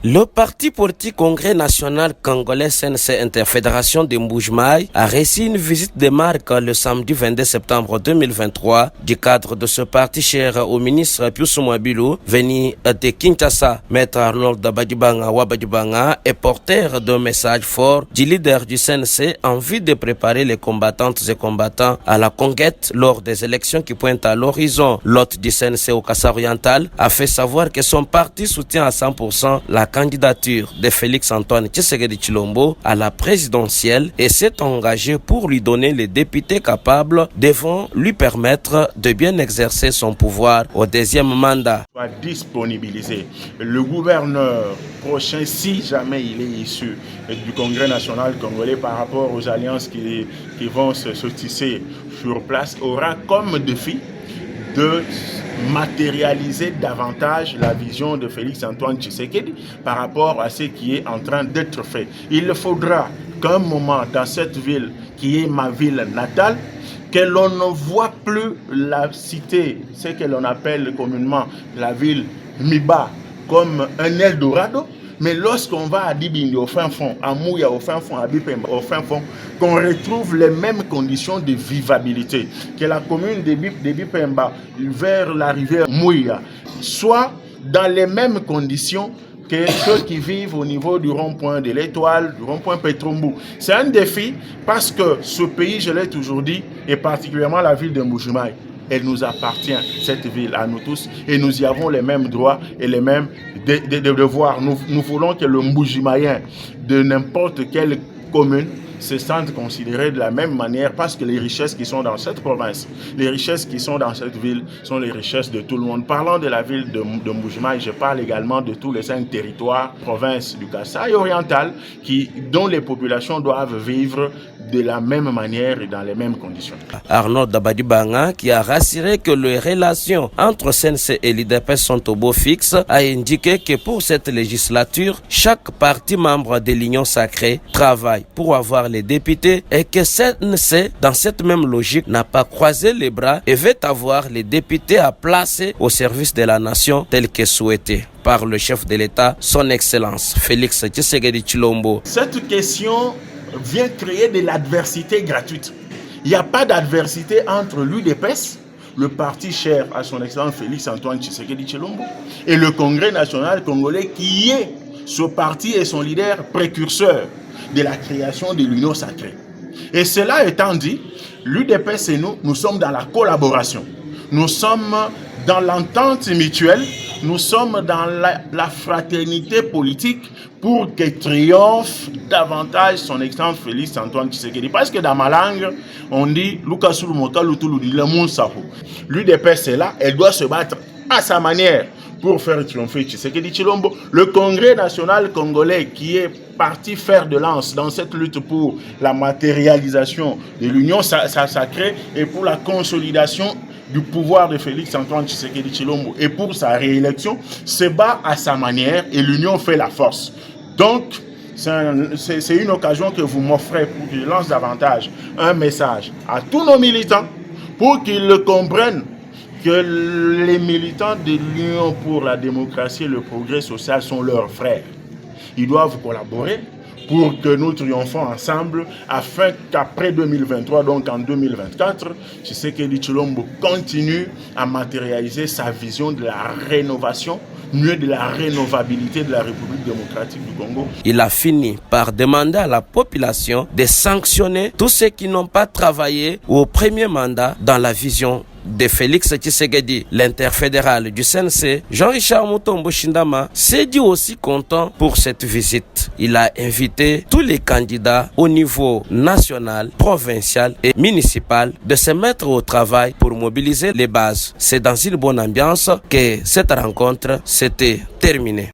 Le parti politique Congrès national congolais CNC Interfédération de Mbuji-Mayi a reçu une visite de marque le samedi 22 septembre 2023 du cadre de ce parti cher au ministre Pius Mwabilu venu de Kinshasa. Maître Arnold Badibanga Wabadibanga est porteur d'un message fort du leader du CNC en vue de préparer les combattantes et combattants à la conquête lors des élections qui pointent à l'horizon. L'hôte du CNC au Kassai oriental a fait savoir que son parti soutient à 100% la candidature de Félix Antoine Tshisekedi Tshilombo à la présidentielle et s'est engagé pour lui donner les députés capables devant lui permettre de bien exercer son pouvoir au deuxième mandat. Va disponibiliser le gouverneur prochain, si jamais il est issu du Congrès national congolais par rapport aux alliances qui vont se tisser sur place, aura comme défi de matérialiser davantage la vision de Félix Antoine Tshisekedi par rapport à ce qui est en train d'être fait. Il faudra qu'un moment dans cette ville qui est ma ville natale, que l'on ne voit plus la cité, ce que l'on appelle communément la ville Miba, comme un Eldorado. Mais lorsqu'on va à Dibindi au fin fond, à Mouya au fin fond, à Bipemba au fin fond, qu'on retrouve les mêmes conditions de vivabilité, que la commune de Bipemba vers la rivière Mouya soit dans les mêmes conditions que ceux qui vivent au niveau du rond-point de l'Étoile, du rond-point Petrombu. C'est un défi parce que ce pays, je l'ai toujours dit, et particulièrement la ville de Mbuji-Mayi, elle nous appartient, cette ville, à nous tous, et nous y avons les mêmes droits et les mêmes devoirs. Nous voulons que le Mbuji-Mayen de n'importe quelle commune se sentent considérés de la même manière parce que les richesses qui sont dans cette province, les richesses qui sont dans cette ville sont les richesses de tout le monde. Parlant de la ville de Mbuji-Mayi, je parle également de tous les 5 territoires, provinces du Kassai oriental, dont les populations doivent vivre de la même manière et dans les mêmes conditions. Arnaud Badibanga, qui a rassuré que les relations entre CNC et l'IDPS sont au beau fixe, a indiqué que pour cette législature, chaque parti membre de l'Union sacrée travaille pour avoir les députés et que CNC, dans cette même logique, n'a pas croisé les bras et veut avoir les députés à placer au service de la nation tel que souhaité par le chef de l'État, son Excellence Félix Tshisekedi Tshilombo. Cette question vient créer de l'adversité gratuite. Il n'y a pas d'adversité entre l'UDPS, le parti cher à son Excellence Félix Antoine Tshisekedi Tshilombo, et le Congrès national congolais qui est ce parti et son leader précurseur de la création de l'Union sacrée. Et cela étant dit, l'UDPS et nous sommes dans la collaboration. Nous sommes dans l'entente mutuelle, nous sommes dans la fraternité politique pour que triomphe davantage son Excellence Félix Antoine Tshisekedi. Parce que dans ma langue, on dit l'UDPS est là, elle doit se battre à sa manière pour faire triompher Tshisekedi Tshilombo. Le Congrès national congolais qui est parti fer de lance dans cette lutte pour la matérialisation de l'Union sacrée et pour la consolidation du pouvoir de Félix Antoine Tshisekedi Tshilombo et pour sa réélection, se bat à sa manière et l'Union fait la force. Donc, c'est une occasion que vous m'offrez pour que je lance davantage un message à tous nos militants pour qu'ils le comprennent que les militants de l'Union pour la démocratie et le progrès social sont leurs frères. Ils doivent collaborer pour que nous triomphons ensemble afin qu'après 2023, donc en 2024, Tshisekedi Tshilombo continue à matérialiser sa vision de la rénovation, mieux de la rénovabilité de la République démocratique du Congo. Il a fini par demander à la population de sanctionner tous ceux qui n'ont pas travaillé au premier mandat dans la vision de Félix Tshisekedi. L'interfédéral du CNC, Jean-Richard Mutombo Shindama, s'est dit aussi content pour cette visite. Il a invité tous les candidats au niveau national, provincial et municipal de se mettre au travail pour mobiliser les bases. C'est dans une bonne ambiance que cette rencontre s'était terminée.